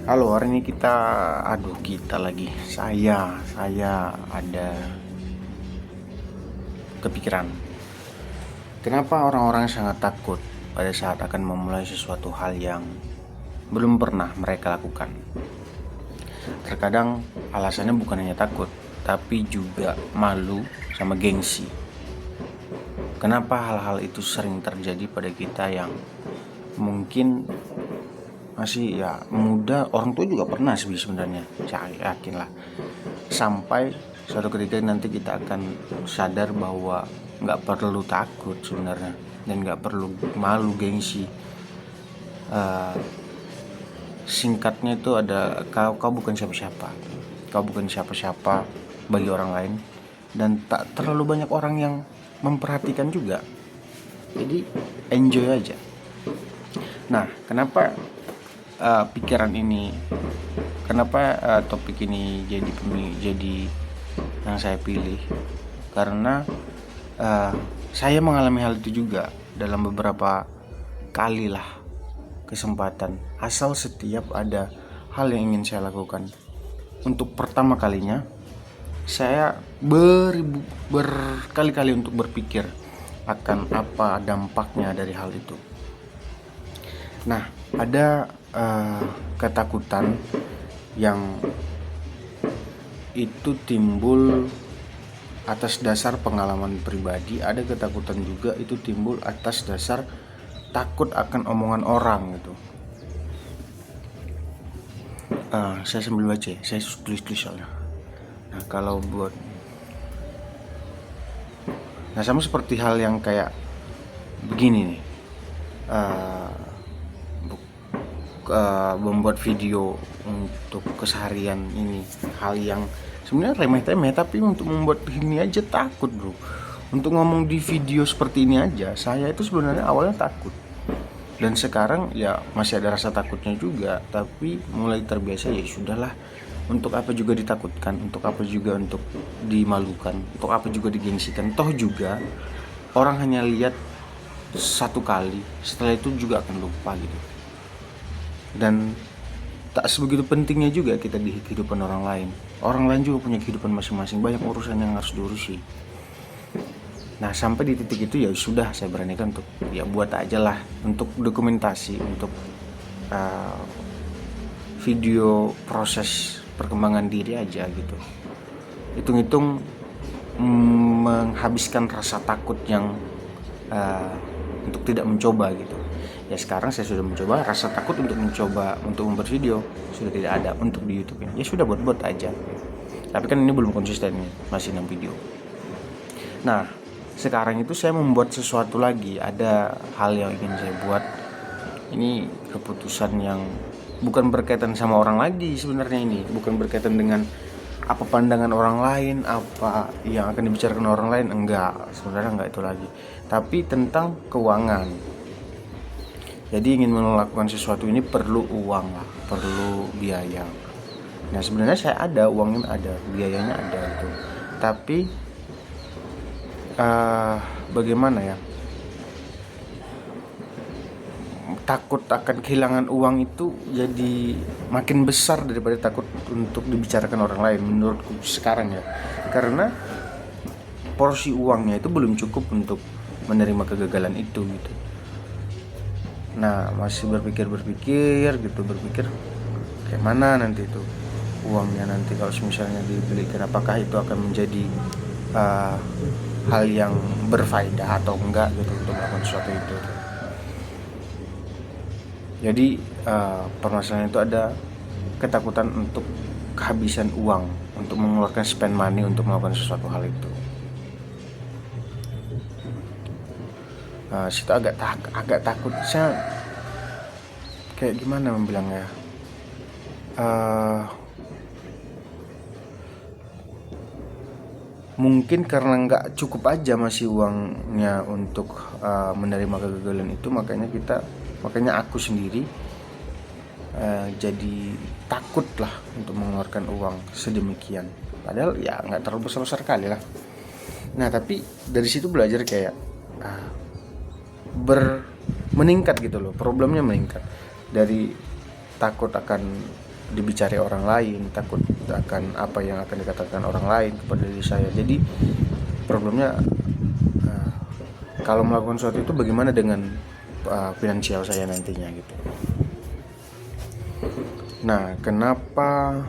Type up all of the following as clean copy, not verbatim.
Halo, hari ini kita lagi. Saya ada kepikiran. Kenapa orang-orang sangat takut pada saat akan memulai sesuatu hal yang belum pernah mereka lakukan? Terkadang alasannya bukan hanya takut, tapi juga malu sama gengsi. Kenapa hal-hal itu sering terjadi pada kita yang mungkin masih muda? Orang tua juga pernah sih sebenarnya, saya yakin lah. Sampai suatu ketika nanti kita akan sadar bahwa nggak perlu takut sebenarnya, dan nggak perlu malu gengsi. Singkatnya itu ada, kau bukan siapa-siapa, kau bukan siapa-siapa bagi orang lain, dan tak terlalu banyak orang yang memperhatikan juga. Jadi enjoy aja. Nah, kenapa topik ini jadi yang saya pilih? Karena saya mengalami hal itu juga dalam beberapa kali lah kesempatan. Asal setiap ada hal yang ingin saya lakukan, untuk pertama kalinya saya berkali-kali untuk berpikir akan apa dampaknya dari hal itu. Nah, ada ketakutan yang itu timbul atas dasar pengalaman pribadi. Ada ketakutan juga itu timbul atas dasar takut akan omongan orang gitu. Saya sambil baca ya, saya tulis soalnya. Nah, sama seperti hal yang kayak begini nih, membuat video untuk keseharian ini, hal yang sebenarnya remeh-temeh, tapi untuk membuat ini aja takut bro. Untuk ngomong di video seperti ini aja, saya itu sebenarnya awalnya takut, dan sekarang ya masih ada rasa takutnya juga, tapi mulai terbiasa. Ya sudahlah, untuk apa juga ditakutkan, untuk apa juga untuk dimalukan, untuk apa juga digengsikan. Toh juga orang hanya lihat satu kali, setelah itu juga akan lupa gitu. Dan tak sebegitu pentingnya juga kita di kehidupan orang lain. Orang lain juga punya kehidupan masing-masing, banyak urusan yang harus diurusi. Nah, sampai di titik itu ya sudah, saya beranikan untuk ya buat aja lah, untuk dokumentasi, untuk video proses perkembangan diri aja gitu. Hitung-hitung menghabiskan rasa takut yang untuk tidak mencoba gitu. Ya sekarang saya sudah mencoba, rasa takut untuk mencoba untuk membuat video sudah tidak ada untuk di YouTube ini. Ya sudah, buat aja. Tapi kan ini belum konsisten nih, masih 6 video. Nah, sekarang itu saya membuat sesuatu lagi, ada hal yang ingin saya buat. Ini keputusan yang bukan berkaitan sama orang lagi sebenarnya, ini bukan berkaitan dengan apa pandangan orang lain, apa yang akan dibicarakan orang lain, enggak, sebenarnya enggak itu lagi, tapi tentang keuangan. Jadi ingin melakukan sesuatu ini perlu uang lah, perlu biaya. Nah, sebenarnya saya ada uangnya, ada biayanya, ada itu. Tapi bagaimana ya, takut akan kehilangan uang itu jadi makin besar daripada takut untuk dibicarakan orang lain menurutku sekarang ya. Karena porsi uangnya itu belum cukup untuk menerima kegagalan itu gitu. Nah, masih berpikir kayak mana nanti itu uangnya, nanti kalau misalnya dibelikan, apakah itu akan menjadi hal yang berfaedah atau enggak gitu untuk melakukan sesuatu itu. Jadi permasalahan itu ada ketakutan untuk kehabisan uang, untuk mengeluarkan spend money untuk melakukan sesuatu hal itu. Situ agak takut. Saya kayak gimana membilangnya, mungkin karena nggak cukup aja masih uangnya untuk menerima kegagalan itu, makanya aku sendiri jadi takut lah untuk mengeluarkan uang sedemikian. Padahal ya nggak terlalu besar kali lah. Nah, tapi dari situ belajar kayak meningkat gitu loh, problemnya meningkat dari takut akan dibicari orang lain, takut akan apa yang akan dikatakan orang lain kepada diri saya. Jadi problemnya kalau melakukan sesuatu itu bagaimana dengan finansial saya nantinya gitu. Nah, kenapa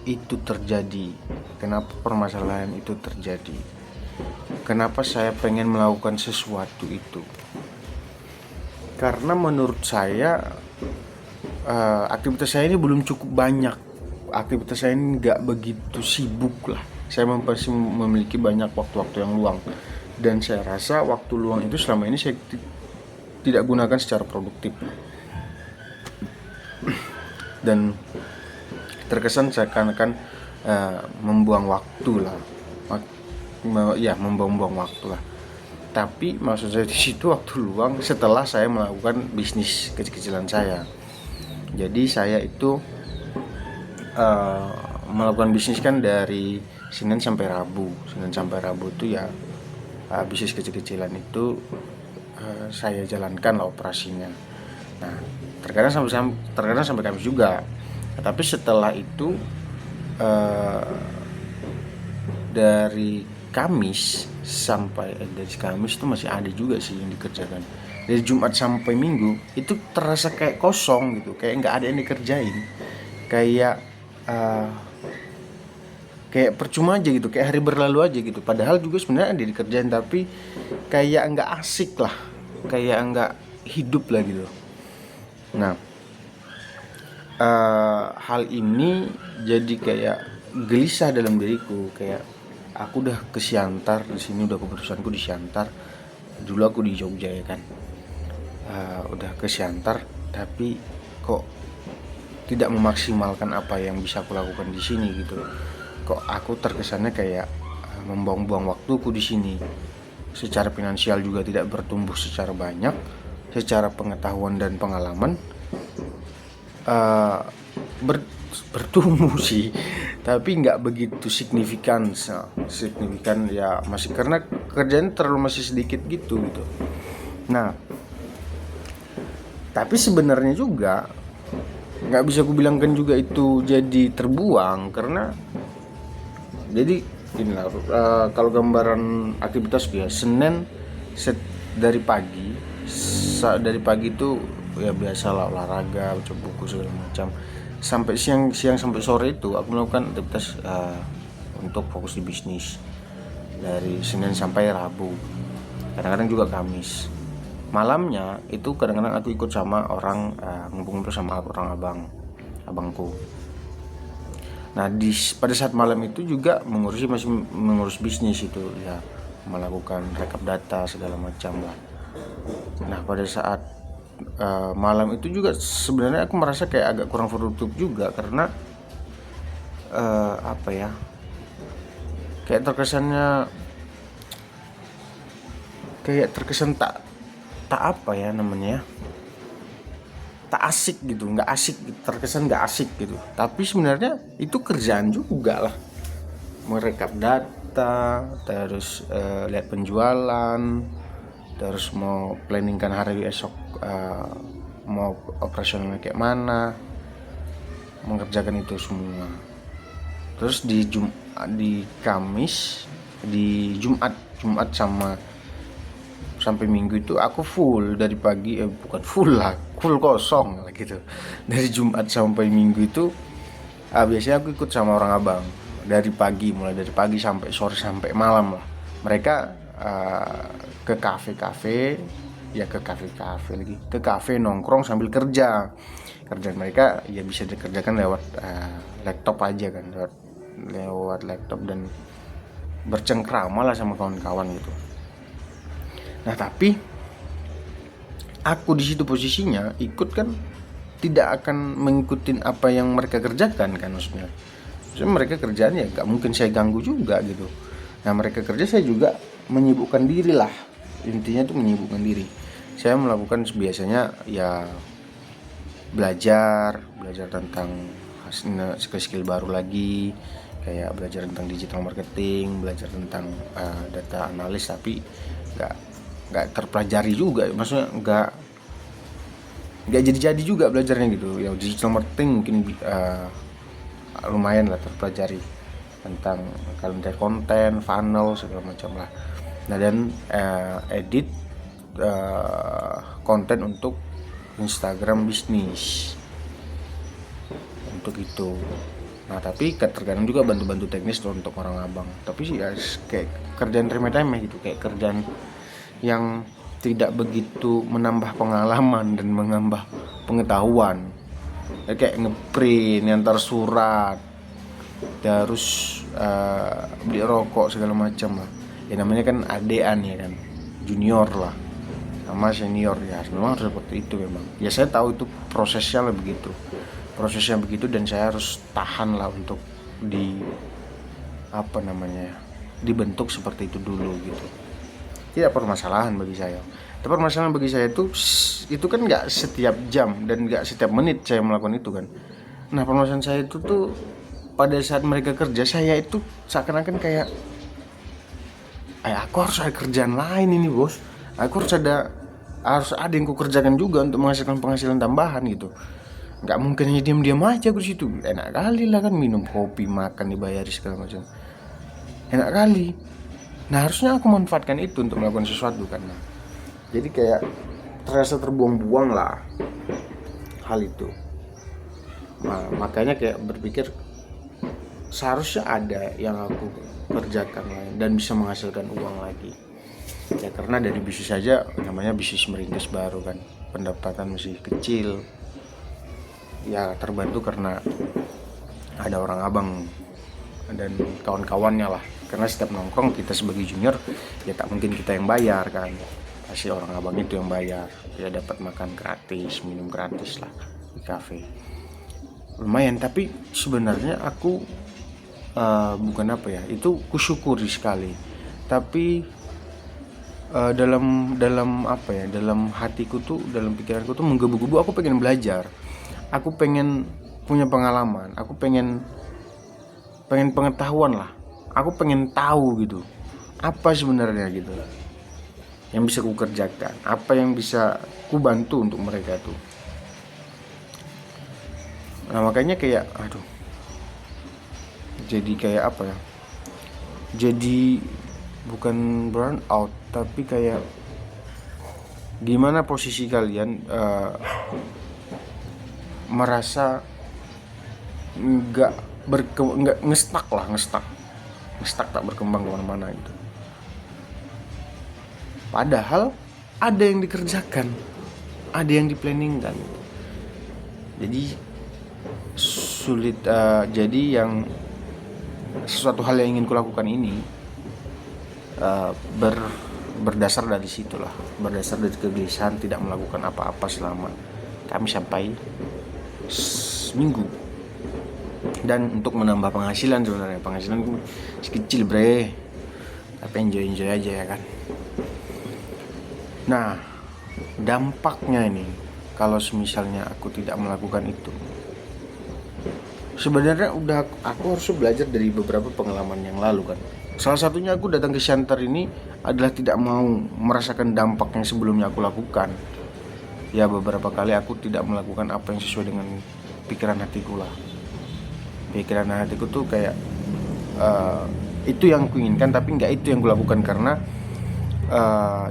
itu terjadi? Kenapa permasalahan itu terjadi? Kenapa saya pengen melakukan sesuatu itu? Karena menurut saya aktivitas saya ini belum cukup banyak. Aktivitas saya ini nggak begitu sibuk lah. Saya masih memiliki banyak waktu-waktu yang luang. Dan saya rasa waktu luang itu selama ini saya tidak gunakan secara produktif. Dan terkesan seakan-akan membuang waktu lah. Membuang waktu lah. Tapi maksud saya di situ waktu luang setelah saya melakukan bisnis kecil-kecilan saya. Jadi saya itu melakukan bisnis kan dari Senin sampai Rabu itu ya bisnis kecil-kecilan itu saya jalankan lah operasinya. Nah, terkadang sampai Kamis juga. Tapi setelah itu dari Kamis itu masih ada juga sih yang dikerjakan. Dari Jumat sampai Minggu itu terasa kayak kosong gitu, kayak nggak ada yang dikerjain, kayak percuma aja gitu, kayak hari berlalu aja gitu. Padahal juga sebenarnya ada dikerjain, tapi kayak nggak asik lah, kayak nggak hidup lah gitu. Nah, hal ini jadi kayak gelisah dalam diriku, kayak aku udah ke Siantar di sini, udah keputusanku di Siantar. Dulu aku di Jogja ya kan, udah ke Siantar, tapi kok tidak memaksimalkan apa yang bisa aku lakukan di sini gitu. Kok aku terkesannya kayak membuang-buang waktuku di sini. Secara finansial juga tidak bertumbuh secara banyak, secara pengetahuan dan pengalaman bertumbuh sih, tapi nggak begitu signifikan ya, masih karena kerjaan masih sedikit gitu. Nah, tapi sebenarnya juga nggak bisa aku bilangkan juga itu jadi terbuang, karena jadi inilah kalau gambaran aktivitas ya, Senin dari pagi itu ya biasalah olahraga, baca buku segala macam. Sampai siang sampai sore itu aku melakukan aktivitas untuk fokus di bisnis dari Senin sampai Rabu, kadang-kadang juga Kamis. Malamnya itu kadang-kadang aku ikut sama orang ngumpul-ngumpul sama orang abangku. Nah, pada saat malam itu juga masih mengurus bisnis itu ya, melakukan rekap data segala macam lah. Nah, pada saat malam itu juga sebenarnya aku merasa kayak agak kurang produktif juga, karena kayak terkesan tak asik gitu, terkesan nggak asik gitu. Tapi sebenarnya itu kerjaan juga lah, merekap data, terus lihat penjualan, terus mau planningkan hari esok mau operasionalnya kayak mana, mengerjakan itu semua. Terus di Kamis, di Jumat sampai Minggu itu aku full dari pagi, bukan full lah, full kosong lah gitu. Dari Jumat sampai Minggu itu biasanya aku ikut sama orang abang mulai dari pagi sampai sore sampai malam lah. Mereka ke kafe nongkrong sambil kerja. Kerjaan mereka ya bisa dikerjakan lewat laptop aja kan, lewat laptop, dan bercengkrama lah sama kawan-kawan gitu. Nah, tapi aku di situ posisinya ikut kan tidak akan mengikuti apa yang mereka kerjakan kan, maksudnya mereka kerjaan ya nggak mungkin saya ganggu juga gitu. Nah, mereka kerja, saya juga menyibukkan diri lah, intinya tuh menyibukkan diri. Saya melakukan biasanya ya belajar tentang skill baru lagi, kayak belajar tentang digital marketing, belajar tentang data analis, tapi nggak terpelajari juga, maksudnya nggak jadi juga belajarnya gitu. Ya digital marketing mungkin lumayan lah terpelajari tentang kalender konten, funnel segala macam lah. Nah dan edit konten untuk Instagram bisnis untuk itu. Nah tapi terkadang juga bantu-bantu teknis untuk orang abang. Tapi sih ya kayak kerjaan remeh-temeh gitu, kayak kerjaan yang tidak begitu menambah pengalaman dan menambah pengetahuan. Ya, kayak ngeprint, ngantar surat, terus beli rokok segala macam lah. Ya namanya kan adean ya kan, junior lah sama senior ya, memang harus seperti itu memang. Ya saya tahu itu prosesnya begitu dan saya harus tahan lah untuk dibentuk seperti itu dulu gitu. Tidak permasalahan bagi saya. Tapi permasalahan bagi saya itu kan nggak setiap jam dan nggak setiap menit saya melakukan itu kan. Nah permasalahan saya itu tuh pada saat mereka kerja, saya itu seakan-akan kayak aku harus ada kerjaan lain ini bos, aku harus ada yang ku kerjakan juga untuk menghasilkan penghasilan tambahan gitu. Nggak mungkin hanya diam-diam aja di situ. Enak kali lah kan, minum kopi, makan, dibayari segala macam, enak kali. Nah harusnya aku manfaatkan itu untuk melakukan sesuatu kan. Jadi kayak terasa terbuang-buang lah hal itu. Makanya kayak berpikir seharusnya ada yang aku kerjakan lain dan bisa menghasilkan uang lagi. Ya karena dari bisnis saja, namanya bisnis merintis baru kan, pendapatan masih kecil. Ya terbantu karena ada orang abang dan kawan-kawannya lah. Karena setiap nongkrong kita sebagai junior ya tak mungkin kita yang bayar kan, pasti orang abang itu yang bayar. Ya dapat makan gratis, minum gratis lah di kafe. Lumayan, tapi sebenarnya aku bukan itu kusyukuri sekali. Tapi dalam hatiku tuh, dalam pikiranku tuh menggebu-gebu, aku pengen belajar, aku pengen punya pengalaman, aku pengen pengetahuan lah, aku pengen tahu gitu apa sebenarnya gitu yang bisa ku kerjakan, apa yang bisa ku bantu untuk mereka tuh. Nah makanya kayak jadi kayak jadi bukan burn out, tapi kayak gimana posisi kalian merasa nggak ngestak tak berkembang kemana-mana itu. Padahal ada yang dikerjakan, ada yang diplanningkan. Jadi sulit. Jadi yang sesuatu hal yang ingin kulakukan ini berdasar dari situlah, berdasar dari kegelisahan tidak melakukan apa-apa selama kami sampai seminggu. Dan untuk menambah penghasilan, sebenarnya penghasilan kecil bre, tapi enjoy aja ya kan. Nah dampaknya ini, kalau misalnya aku tidak melakukan itu, sebenarnya aku harus belajar dari beberapa pengalaman yang lalu kan. Salah satunya aku datang ke Shanter ini adalah tidak mau merasakan dampak yang sebelumnya aku lakukan. Ya beberapa kali aku tidak melakukan apa yang sesuai dengan pikiran hatiku lah. Pikiran hatiku tuh kayak itu yang kuinginkan, tapi nggak itu yang kulakukan karena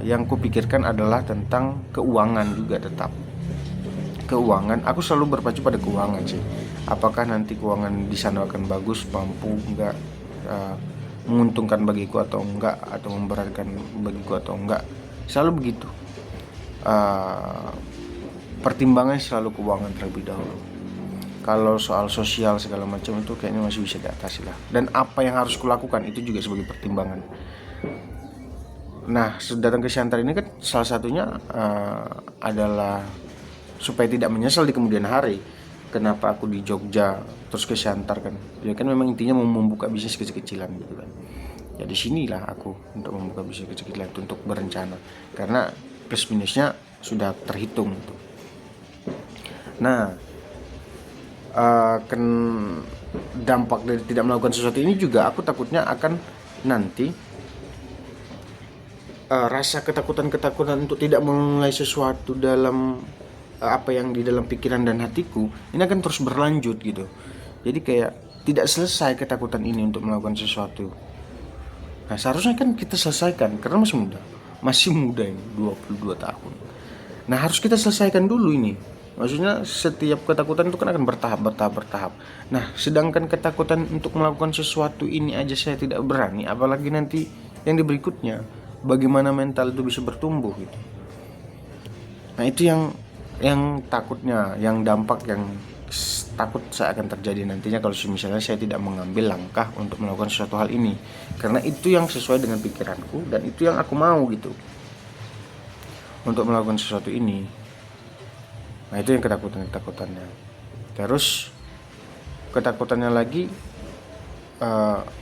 yang kupikirkan adalah tentang keuangan juga. Tetap keuangan, aku selalu berpacu pada keuangan sih. Apakah nanti keuangan di sana akan bagus, mampu nggak, menguntungkan bagiku atau enggak, atau memberatkan bagiku atau enggak, selalu begitu. Pertimbangan selalu keuangan terlebih dahulu. Kalau soal sosial segala macam itu kayaknya masih bisa diatasi lah. Dan apa yang harus kulakukan itu juga sebagai pertimbangan. Nah datang ke Shanter ini kan salah satunya adalah supaya tidak menyesal di kemudian hari. Kenapa aku di Jogja terus ke Shanter kan? Ya kan memang intinya mau membuka bisnis kecil-kecilan gitu kan. Ya di sinilah aku untuk membuka bisnis kecil-kecilan untuk berencana, karena plus minusnya sudah terhitung gitu. Nah, dampak dari tidak melakukan sesuatu ini juga aku takutnya akan nanti rasa ketakutan untuk tidak memulai sesuatu dalam apa yang di dalam pikiran dan hatiku ini akan terus berlanjut gitu. Jadi kayak tidak selesai ketakutan ini untuk melakukan sesuatu. Nah seharusnya kan kita selesaikan karena masih muda ini 22 tahun. Nah harus kita selesaikan dulu ini. Maksudnya setiap ketakutan itu kan akan bertahap. Nah sedangkan ketakutan untuk melakukan sesuatu ini aja saya tidak berani, apalagi nanti yang di berikutnya, bagaimana mental itu bisa bertumbuh gitu. Nah itu yang takutnya, yang dampak yang takut saya akan terjadi nantinya kalau misalnya saya tidak mengambil langkah untuk melakukan sesuatu hal ini, karena itu yang sesuai dengan pikiranku dan itu yang aku mau gitu untuk melakukan sesuatu ini. Nah itu yang ketakutannya. Terus ketakutannya lagi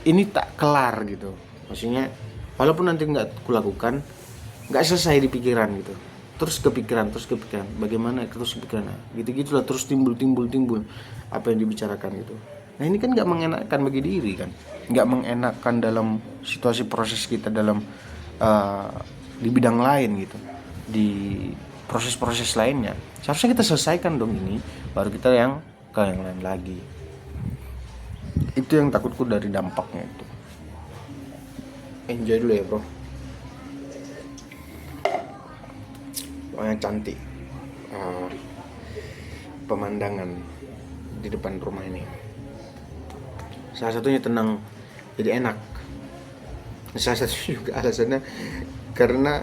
ini tak kelar gitu, maksudnya walaupun nanti nggak kulakukan, nggak selesai di pikiran gitu, terus kepikiran bagaimana, terus kepikiran gitu-gitulah, terus timbul apa yang dibicarakan gitu. Nah ini kan nggak mengenakan bagi diri kan, nggak mengenakan dalam situasi proses kita dalam di bidang lain gitu, di proses-proses lainnya. Seharusnya kita selesaikan dong ini, baru kita yang ke yang lain lagi. Itu yang takutku dari dampaknya itu. Enjoy dulu ya bro. Pokoknya cantik pemandangan di depan rumah ini. Salah satunya tenang, jadi enak. Salah satu juga alasannya karena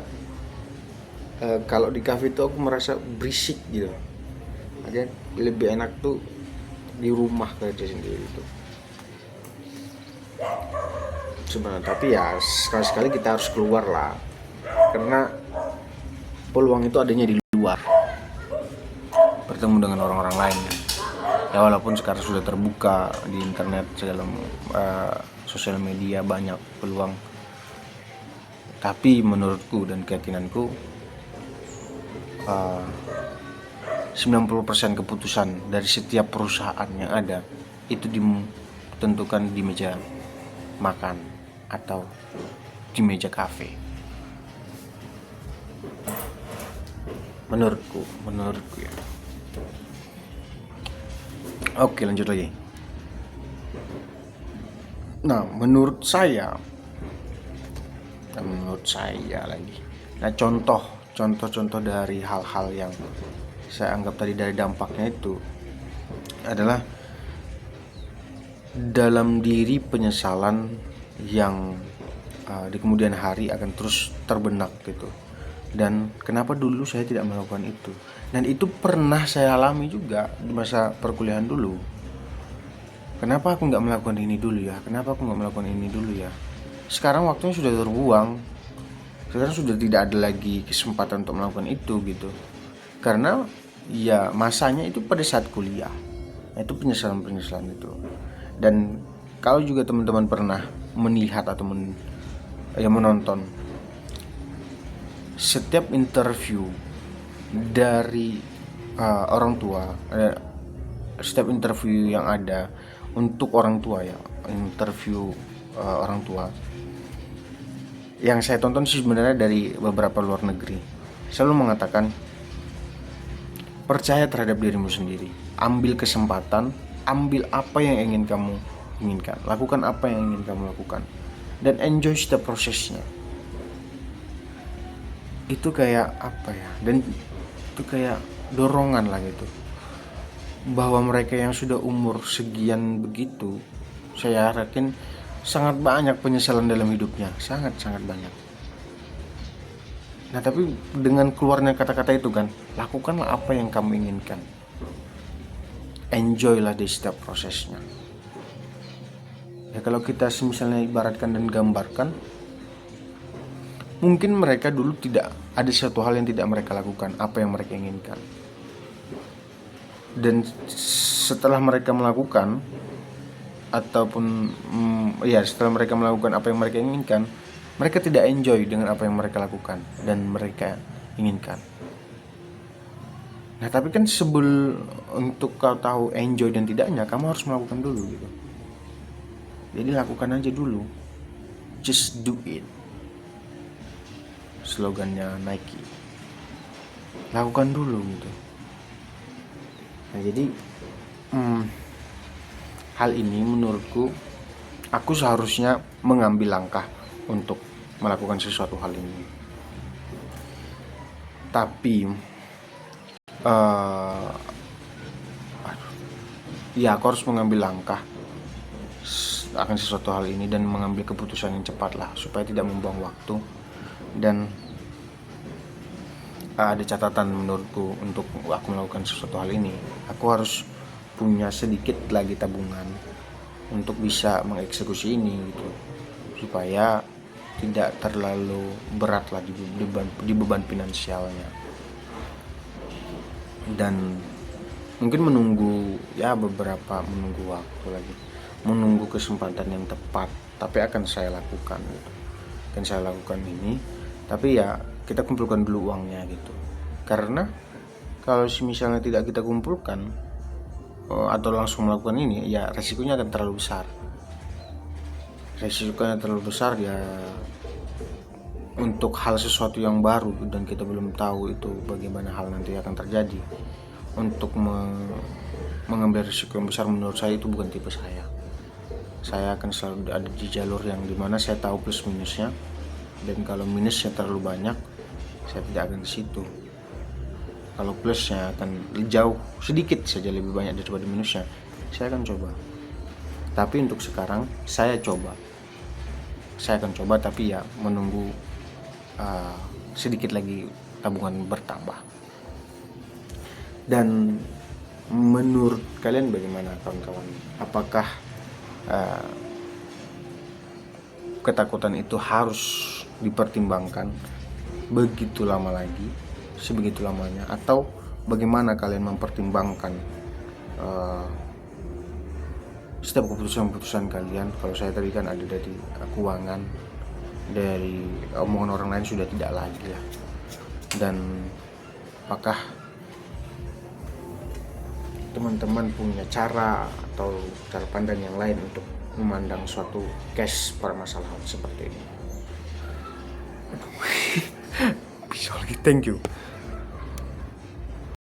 kalau di kafe itu aku merasa berisik gitu. Aja lebih enak tuh di rumah kerja sendiri tuh. Sebenarnya tapi ya sekali-sekali kita harus keluar lah, karena peluang itu adanya di luar, bertemu dengan orang-orang lain ya. Walaupun sekarang sudah terbuka di internet segala sosial media banyak peluang, tapi menurutku dan keyakinanku 90% keputusan dari setiap perusahaan yang ada itu ditentukan di meja makan atau di meja kafe. Menurutku ya. Oke, lanjut lagi. Nah, menurut saya lagi. Nah, contoh dari hal-hal yang saya anggap tadi dari dampaknya itu adalah dalam diri penyesalan yang di kemudian hari akan terus terbenak gitu. Dan kenapa dulu saya tidak melakukan itu? Dan itu pernah saya alami juga di masa perkuliahan dulu. Kenapa aku nggak melakukan ini dulu ya? Sekarang waktunya sudah terbuang. Sekarang sudah tidak ada lagi kesempatan untuk melakukan itu gitu. Karena ya masanya itu pada saat kuliah. Itu penyesalan itu. Dan kalau juga teman-teman pernah melihat atau menonton setiap interview dari orang tua, setiap interview yang ada untuk orang tua ya, interview orang tua yang saya tonton sih sebenarnya dari beberapa luar negeri, selalu mengatakan percaya terhadap dirimu sendiri, ambil kesempatan, ambil apa yang ingin kamu inginkan, lakukan apa yang ingin kamu lakukan, dan enjoy setiap prosesnya. Itu kayak apa ya, dan itu kayak dorongan lah gitu, bahwa mereka yang sudah umur sekian begitu, saya yakin sangat banyak penyesalan dalam hidupnya, sangat banyak. Nah tapi dengan keluarnya kata-kata itu kan, lakukanlah apa yang kamu inginkan, enjoy lah di setiap prosesnya. Ya kalau kita misalnya ibaratkan dan gambarkan, mungkin mereka dulu tidak ada satu hal yang tidak mereka lakukan, apa yang mereka inginkan. Dan setelah mereka melakukan setelah mereka melakukan apa yang mereka inginkan, mereka tidak enjoy dengan apa yang mereka lakukan dan mereka inginkan. Nah tapi kan untuk kau tahu enjoy dan tidaknya, kamu harus melakukan dulu gitu. Jadi lakukan aja dulu, just do it. Slogannya Nike, lakukan dulu gitu. Nah, jadi hal ini menurutku aku seharusnya mengambil langkah untuk melakukan sesuatu hal ini. Tapi ya aku harus mengambil langkah akan sesuatu hal ini dan mengambil keputusan yang cepat lah, supaya tidak membuang waktu. Dan ada catatan menurutku untuk aku melakukan sesuatu hal ini. Aku harus punya sedikit lagi tabungan untuk bisa mengeksekusi ini gitu, supaya tidak terlalu berat lah di beban finansialnya. Dan mungkin menunggu waktu lagi, menunggu kesempatan yang tepat. Tapi akan saya lakukan gitu. Akan saya lakukan ini, tapi ya kita kumpulkan dulu uangnya gitu. Karena kalau misalnya tidak kita kumpulkan atau langsung melakukan ini, ya resikonya akan terlalu besar. Resikonya terlalu besar ya, untuk hal sesuatu yang baru dan kita belum tahu itu bagaimana hal nanti akan terjadi. Untuk mengambil risiko yang besar, menurut saya itu bukan tipe saya. Saya akan selalu ada di jalur yang dimana saya tahu plus minusnya, dan kalau minusnya terlalu banyak, saya tidak akan ke situ. Kalau plusnya akan jauh sedikit saja lebih banyak daripada minusnya, saya akan coba. Tapi untuk sekarang saya akan coba, tapi ya menunggu sedikit lagi tabungan bertambah. Dan menurut kalian bagaimana kawan-kawan? Apakah ketakutan itu harus dipertimbangkan begitu lama lagi, sebegitu lamanya, atau bagaimana kalian mempertimbangkan setiap keputusan kalian? Kalau saya tadi kan ada dari keuangan, dari omongan orang lain sudah tidak lagi lah. Dan apakah teman-teman punya cara atau cara pandang yang lain untuk memandang suatu case permasalahan seperti ini? Bisa lagi, thank you.